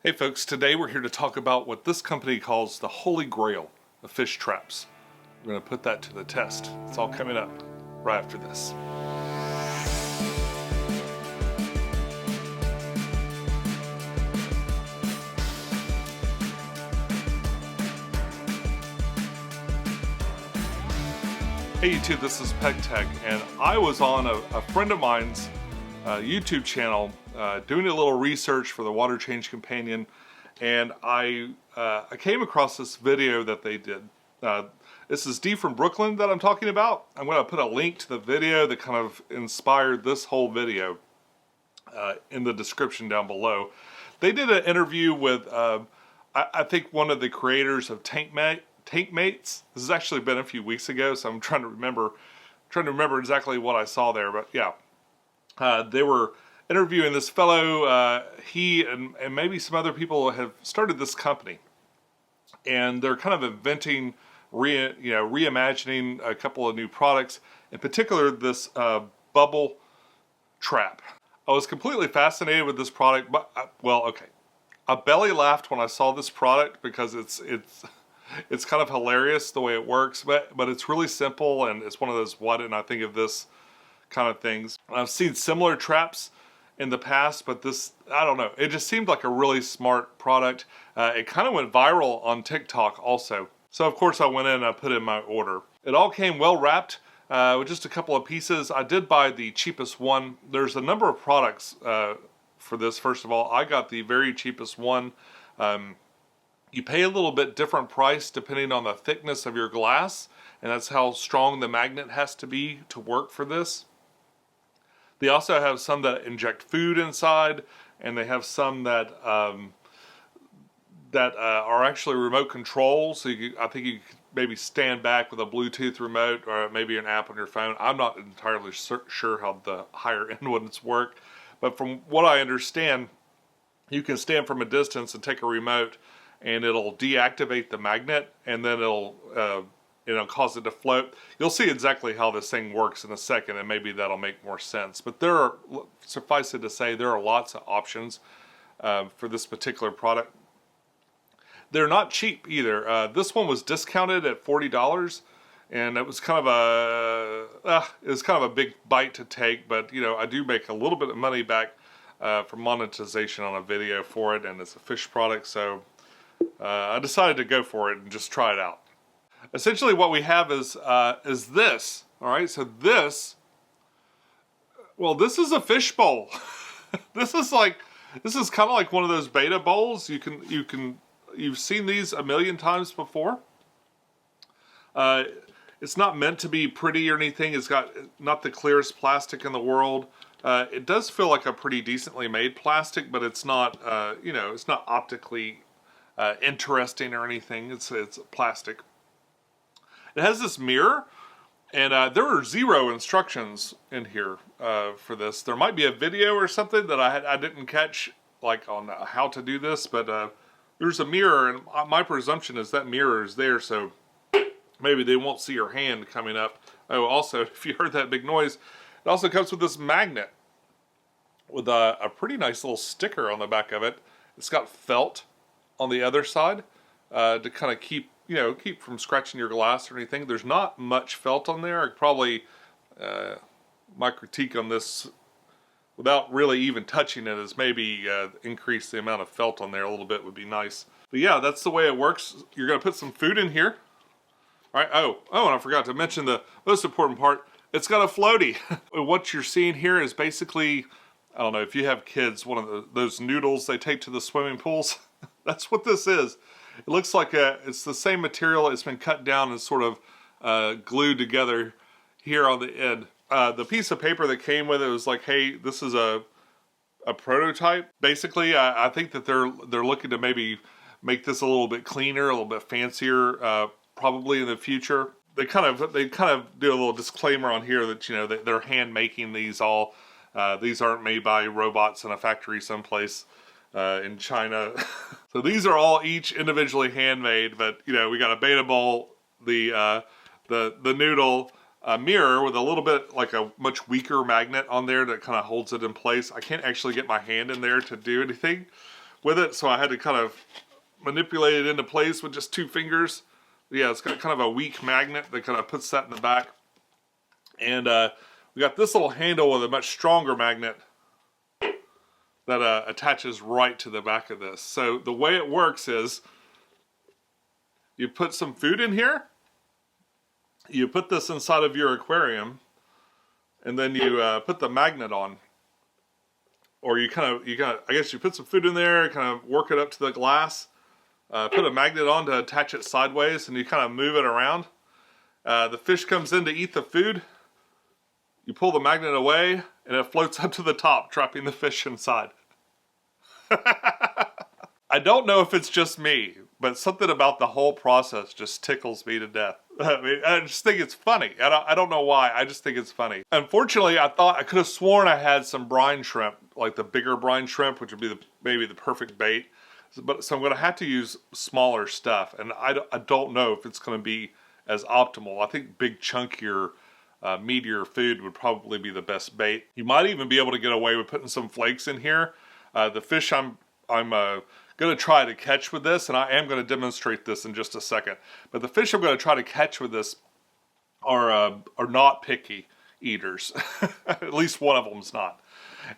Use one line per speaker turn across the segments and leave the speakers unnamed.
Hey folks, today we're here to talk about what this company calls the Holy Grail of fish traps. We're going to put that to the test. It's all coming up right after this. Hey YouTube, this is Pecktec, and I was on a friend of mine's YouTube channel doing a little research for the Water Change Companion, and I came across this video that they did. This is Dee from Brooklyn that I'm talking about. I'm going to put a link to the video that kind of inspired this whole video in the description down below. They did an interview with, I think, one of the creators of TankMatez. This has actually been a few weeks ago, so I'm trying to remember exactly what I saw there. But yeah, they were interviewing this fellow. He and maybe some other people have started this company, and they're kind of inventing, reimagining a couple of new products. In particular, this bubble trap. I was completely fascinated with this product, but I belly laughed when I saw this product because it's kind of hilarious the way it works, but it's really simple, and it's one of those why didn't I think of this kind of things. I've seen similar traps in the past, but this, I don't know, it just seemed like a really smart product. It kind of went viral on TikTok also. So of course I went in and I put in my order. It all came well wrapped with just a couple of pieces. I did buy the cheapest one. There's a number of products for this. First of all, I got the very cheapest one. You pay a little bit different price depending on the thickness of your glass, and that's how strong the magnet has to be to work for this. They also have some that inject food inside, and they have some that are actually remote control. So I think you could maybe stand back with a Bluetooth remote or maybe an app on your phone. I'm not entirely sure how the higher end ones work, but from what I understand, you can stand from a distance and take a remote, and it'll deactivate the magnet, and then it'll cause it to float. You'll see exactly how this thing works in a second, and maybe that'll make more sense. But suffice it to say, there are lots of options for this particular product. They're not cheap either. This one was discounted at $40, and it was kind of a big bite to take. But I do make a little bit of money back for monetization on a video for it, and it's a fish product, so I decided to go for it and just try it out. Essentially what we have is this. Alright, so this is a fish bowl. This is kind of like one of those beta bowls. You've seen these a million times before. It's not meant to be pretty or anything. It's got not the clearest plastic in the world. It does feel like a pretty decently made plastic, but it's not it's not optically interesting or anything. It's plastic. It has this mirror, and there are 0 instructions in here for this. There might be a video or something that I didn't catch, like on how to do this, but there's a mirror, and my presumption is that mirror is there, so maybe they won't see your hand coming up. Oh, also, if you heard that big noise, it also comes with this magnet with a pretty nice little sticker on the back of it. It's got felt on the other side to kind of keep from scratching your glass or anything. There's not much felt on there. My critique on this, without really even touching it, is maybe increase the amount of felt on there a little bit would be nice. But yeah, that's the way it works. You're going to put some food in here. All right. Oh, and I forgot to mention the most important part. It's got a floaty. What you're seeing here is basically, I don't know, if you have kids, one of those noodles they take to the swimming pools. That's what this is. It looks like it's the same material. It's been cut down and sort of glued together here on the end. The piece of paper that came with it was like, hey, this is a prototype. Basically, I think that they're looking to maybe make this a little bit cleaner, a little bit fancier, probably in the future. They kind of do a little disclaimer on here that they're hand making these all. These aren't made by robots in a factory someplace in China. So these are all each individually handmade, but we got a beta bowl, the noodle, a mirror with a little bit like a much weaker magnet on there that kind of holds it in place. I can't actually get my hand in there to do anything, with it, so I had to kind of manipulate it into place with just 2 fingers. Yeah, it's got kind of a weak magnet that kind of puts that in the back. And we got this little handle with a much stronger magnet that attaches right to the back of this. So the way it works is you put some food in here, you put this inside of your aquarium, and then you put the magnet on. Or you kind of, I guess you put some food in there, kind of work it up to the glass, put a magnet on to attach it sideways, and you kind of move it around. The fish comes in to eat the food, you pull the magnet away, and it floats up to the top, trapping the fish inside. I don't know if it's just me, but something about the whole process just tickles me to death. I mean, I just think it's funny. I don't know why. I just think it's funny. Unfortunately, I thought I could have sworn I had some brine shrimp, like the bigger brine shrimp, which would be maybe the perfect bait. So I'm going to have to use smaller stuff, and I don't know if it's going to be as optimal. I think big, chunkier, meatier food would probably be the best bait. You might even be able to get away with putting some flakes in here. The fish I'm going to try to catch with this, and I am going to demonstrate this in just a second, but the fish I'm going to try to catch with this are not picky eaters. At least one of them's not.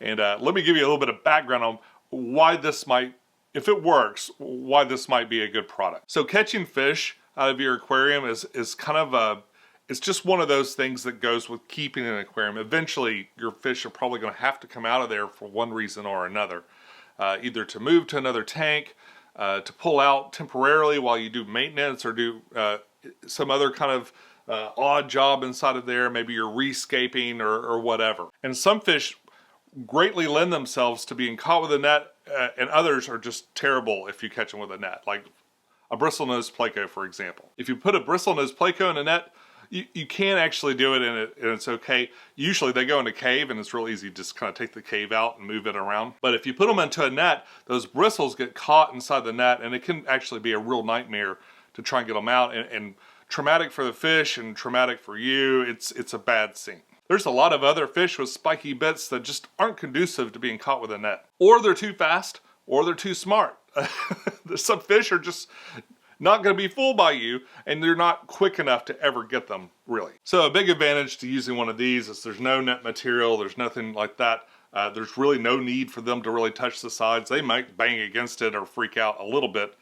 And let me give you a little bit of background on why this might, if it works, why this might be a good product. So catching fish out of your aquarium is kind of it's just one of those things that goes with keeping an aquarium. Eventually your fish are probably going to have to come out of there for one reason or another. Either to move to another tank, to pull out temporarily while you do maintenance, or do some other kind of odd job inside of there. Maybe you're rescaping or whatever. And some fish greatly lend themselves to being caught with a net, and others are just terrible if you catch them with a net. Like a bristlenose pleco, for example. If you put a bristlenose pleco in a net, you can actually do it, and it's okay. Usually they go in a cave, and it's real easy to just kind of take the cave out and move it around. But if you put them into a net, those bristles get caught inside the net, and it can actually be a real nightmare to try and get them out, and traumatic for the fish and traumatic for you. It's a bad scene. There's a lot of other fish with spiky bits that just aren't conducive to being caught with a net. Or they're too fast, or they're too smart. Some fish are just not going to be fooled by you, and they're not quick enough to ever get them, really. So a big advantage to using one of these is there's no net material, there's nothing like that. There's really no need for them to really touch the sides. They might bang against it or freak out a little bit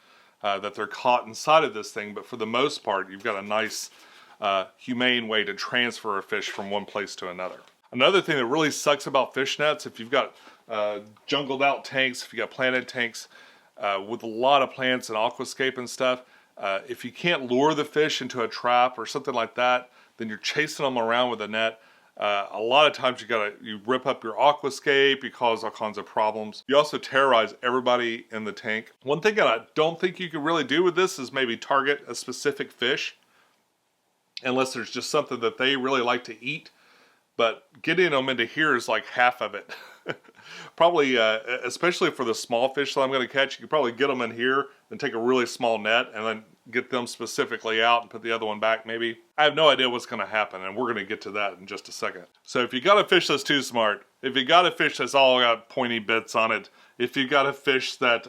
that they're caught inside of this thing, but for the most part, you've got a nice, humane way to transfer a fish from one place to another. Another thing that really sucks about fish nets, if you've got jungled out tanks, if you've got planted tanks, with a lot of plants and aquascape and stuff, if you can't lure the fish into a trap or something like that, then you're chasing them around with a net. A lot of times you rip up your aquascape, you cause all kinds of problems. You also terrorize everybody in the tank. One thing that I don't think you can really do with this is maybe target a specific fish, unless there's just something that they really like to eat. But getting them into here is like half of it. Probably, especially for the small fish that I'm going to catch, you could probably get them in here and take a really small net and then get them specifically out and put the other one back maybe. I have no idea what's going to happen, and we're going to get to that in just a second. So if you got a fish that's too smart, if you got a fish that's all got pointy bits on it, if you got a fish that,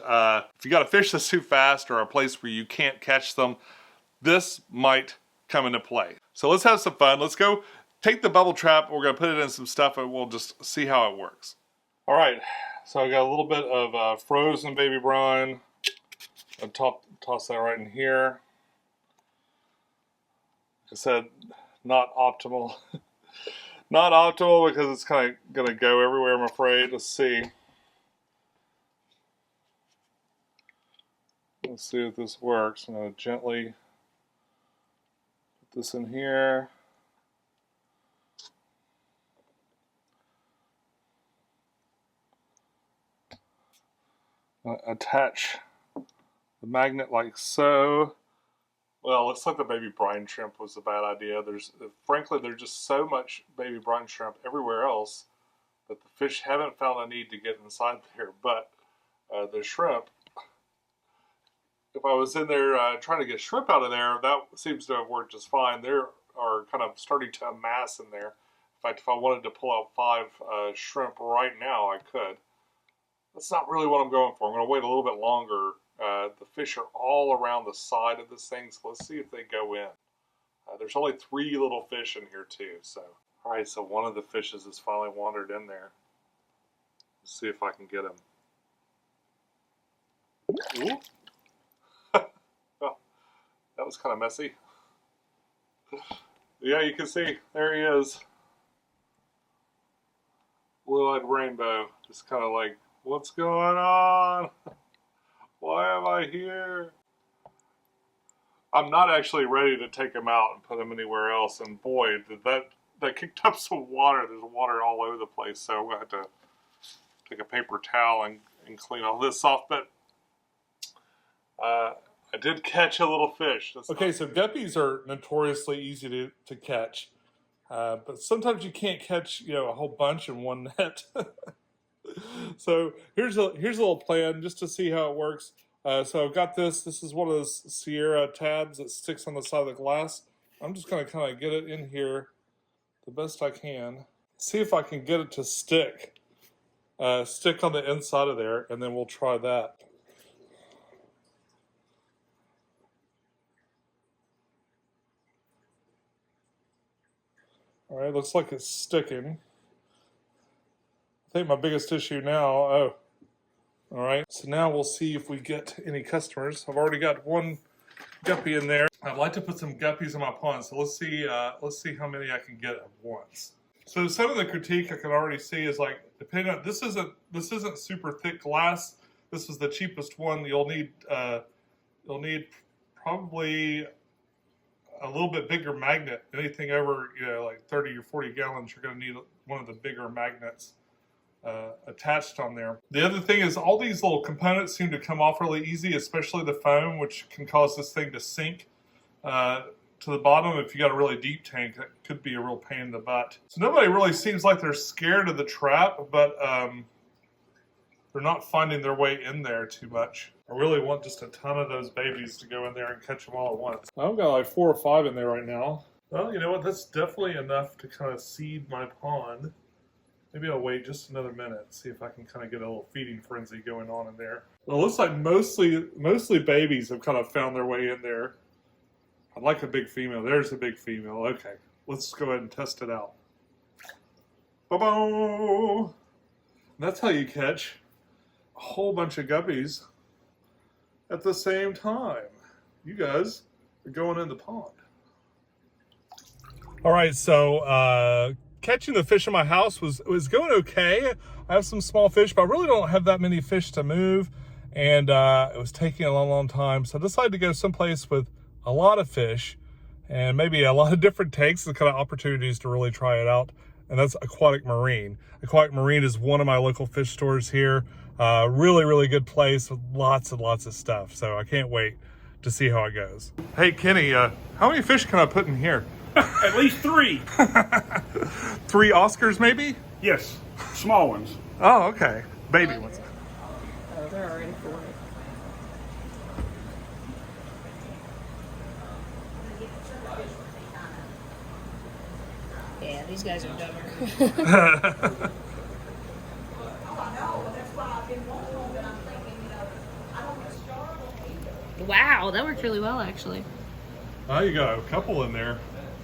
that's too fast, or a place where you can't catch them, this might come into play. So let's have some fun. Let's go take the bubble trap. We're going to put it in some stuff, and we'll just see how it works. All right, so I got a little bit of frozen baby brine. I'll toss that right in here. Like I said, not optimal. Not optimal because it's kind of going to go everywhere, I'm afraid. Let's see. Let's see if this works. I'm going to gently put this in here. Attach the magnet like so. Well, it looks like the baby brine shrimp was a bad idea. Frankly, there's just so much baby brine shrimp everywhere else that the fish haven't found a need to get inside there. But the shrimp, if I was in there trying to get shrimp out of there, that seems to have worked just fine. They are kind of starting to amass in there. In fact, if I wanted to pull out 5 shrimp right now, I could. That's not really what I'm going for. I'm going to wait a little bit longer. The fish are all around the side of this thing, so let's see if they go in. There's only 3 little fish in here too. So, all right, so one of the fishes has finally wandered in there. Let's see if I can get him. Ooh. Well, that was kind of messy. Yeah, you can see, there he is. Blue-eyed rainbow, just kind of like, what's going on? Why am I here? I'm not actually ready to take him out and put him anywhere else, and boy, did that kicked up some water. There's water all over the place, so I'm going to have to take a paper towel and clean all this off, but I did catch a little fish. Okay, so guppies are notoriously easy to catch, but sometimes you can't catch, a whole bunch in one net. So here's a little plan just to see how it works. So I've got this. This is one of those Sierra tabs that sticks on the side of the glass. I'm just going to kind of get it in here the best I can. See if I can get it to stick. Stick on the inside of there, and then we'll try that. All right, looks like it's sticking. I think my biggest issue now, all right, so now we'll see if we get any customers. I've already got one guppy in there. I'd like to put some guppies in my pond, so let's see how many I can get at once. So some of the critique I can already see is like, depending on, this isn't super thick glass. This is the cheapest one. You'll need probably a little bit bigger magnet. Anything over like 30 or 40 gallons, you're going to need one of the bigger magnets attached on there. The other thing is all these little components seem to come off really easy, especially the foam, which can cause this thing to sink to the bottom. If you got a really deep tank, that could be a real pain in the butt. So nobody really seems like they're scared of the trap, but they're not finding their way in there too much. I really want just a ton of those babies to go in there and catch them all at once. I've got like 4 or 5 in there right now. Well, you know what? That's definitely enough to kind of seed my pond. Maybe I'll wait just another minute, see if I can kind of get a little feeding frenzy going on in there. Well, it looks like mostly babies have kind of found their way in there. I'd like a big female. There's a big female. Okay, let's go ahead and test it out. Ba-boom! That's how you catch a whole bunch of guppies at the same time. You guys are going in the pond. All right, so catching the fish in my house was going okay. I have some small fish, but I really don't have that many fish to move, and it was taking a long time. So I decided to go someplace with a lot of fish and maybe a lot of different tanks and kind of opportunities to really try it out. And that's Aquatic Marine. Aquatic Marine is one of my local fish stores here. Really good place with lots and lots of stuff. So I can't wait to see how it goes. Hey Kenny, how many fish can I put in here?
At least 3.
3 Oscars maybe?
Yes, small ones.
Oh, okay. Baby ones.
Oh, they're already full. Yeah, these guys are dumber. Wow, that worked really well, actually.
Oh, you got a couple in there.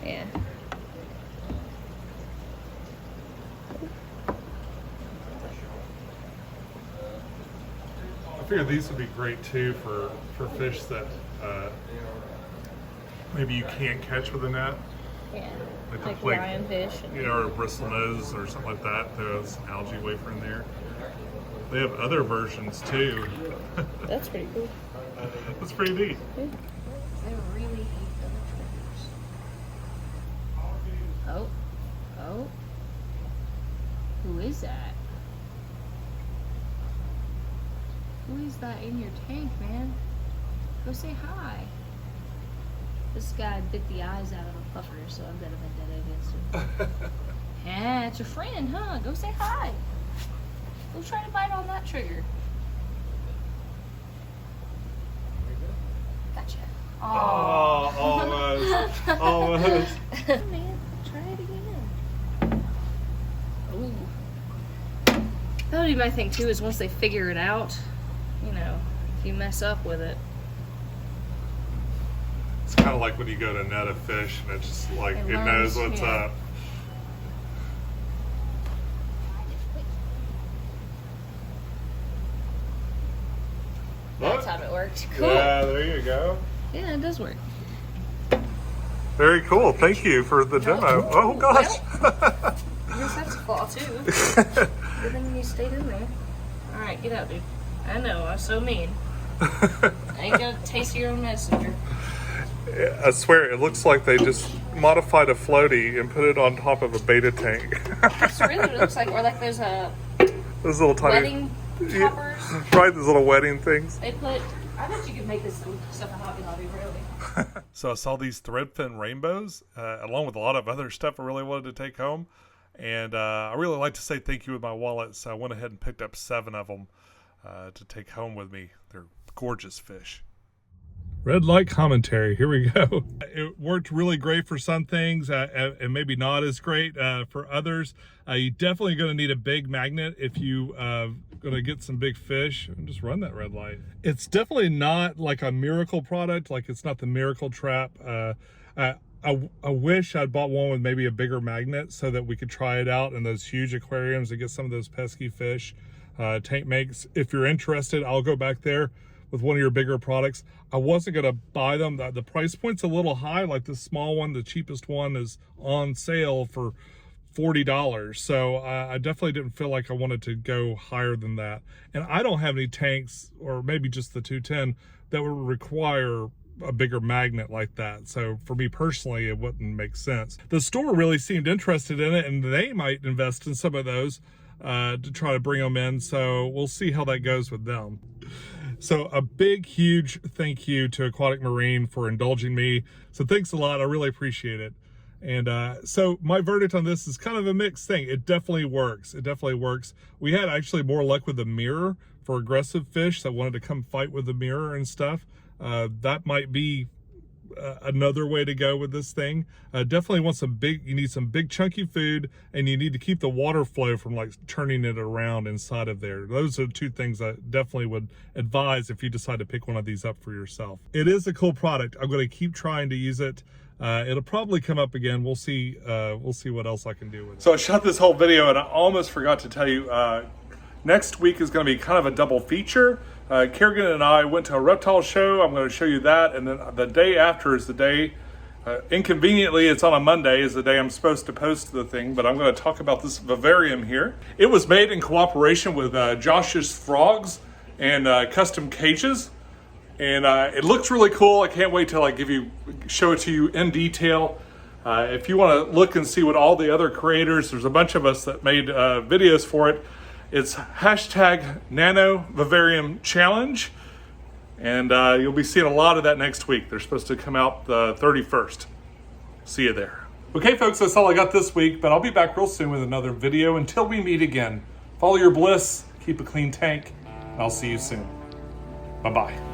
Yeah.
I figured these would be great too for fish that maybe you can't catch with a net.
Yeah.
Like
Brine fish.
Or a bristlenose or something like that. There's algae wafer in there. They have other versions too.
That's pretty cool.
That's pretty neat.
Yeah. They really hate other triggers. Oh. Who is that? Who is that in your tank, man? Go say hi. This guy bit the eyes out of a puffer, so I'm gonna vendetta against him. Yeah, it's your friend, huh? Go say hi. Go try to bite on that trigger. Gotcha.
Oh, almost.
Man, try it again. Ooh. would be my thing too, is once they figure it out, you know, if you mess up with it.
It's kind of like when you go to net a fish and it's just like it knows what's up.
That's how it worked. Cool.
Yeah, there you go.
Yeah, it does work.
Very cool. Thank you for the demo. Oh gosh.
Well, I guess that's a flaw too. Good thing you stayed in there. Alright, get out, dude. I know, I'm so mean. I ain't gonna taste your own messenger.
I swear, it looks like they just modified a floaty and put it on top of a beta tank.
That's really what it looks like. Or like those
Those little tiny
wedding toppers.
Right, those little wedding things.
They put, I bet you could make this stuff at Hobby Lobby, really.
So I saw these threadfin rainbows, along with a lot of other stuff I really wanted to take home. And I really like to say thank you with my wallet, so I went ahead and picked up 7 of them to take home with me. They're gorgeous fish. Red light commentary. Here we go. It worked really great for some things and maybe not as great for others. You're definitely going to need a big magnet if you going to get some big fish. And just run that red light. It's definitely not like a miracle product. Like it's not the miracle trap. I wish I'd bought one with maybe a bigger magnet so that we could try it out in those huge aquariums to get some of those pesky fish. TankMatez, if you're interested, I'll go back there with one of your bigger products. I wasn't gonna buy them. The price point's a little high. Like the small one, the cheapest one is on sale for $40. So I definitely didn't feel like I wanted to go higher than that. And I don't have any tanks, or maybe just the 210, that would require a bigger magnet like that. So for me personally, it wouldn't make sense. The store really seemed interested in it, and they might invest in some of those to try to bring them in. So we'll see how that goes with them. So a big, huge thank you to Aquatic Marine for indulging me. So thanks a lot. I really appreciate it. And so my verdict on this is kind of a mixed thing. It definitely works. It definitely works. We had actually more luck with the mirror for aggressive fish that wanted to come fight with the mirror and stuff. That might be another way to go with this thing. Definitely want some big, you need some big chunky food, and you need to keep the water flow from like turning it around inside of there. Those are 2 things I definitely would advise if you decide to pick one of these up for yourself. It is a cool product. I'm going to keep trying to use it. It'll probably come up again. We'll see what else I can do with it. So I shot this whole video and I almost forgot to tell you, next week is going to be kind of a double feature. Kerrigan and I went to a reptile show. I'm going to show you that. And then the day after is the day, inconveniently, it's on a Monday, is the day I'm supposed to post the thing. But I'm going to talk about this vivarium here. It was made in cooperation with Josh's Frogs and Custom Cages. And it looks really cool. I can't wait till I show it to you in detail. If you want to look and see what all the other creators, there's a bunch of us that made videos for it. It's #NanoVivariumChallenge, and you'll be seeing a lot of that next week. They're supposed to come out the 31st. See you there. Okay, folks, that's all I got this week, but I'll be back real soon with another video. Until we meet again, follow your bliss, keep a clean tank, and I'll see you soon. Bye-bye.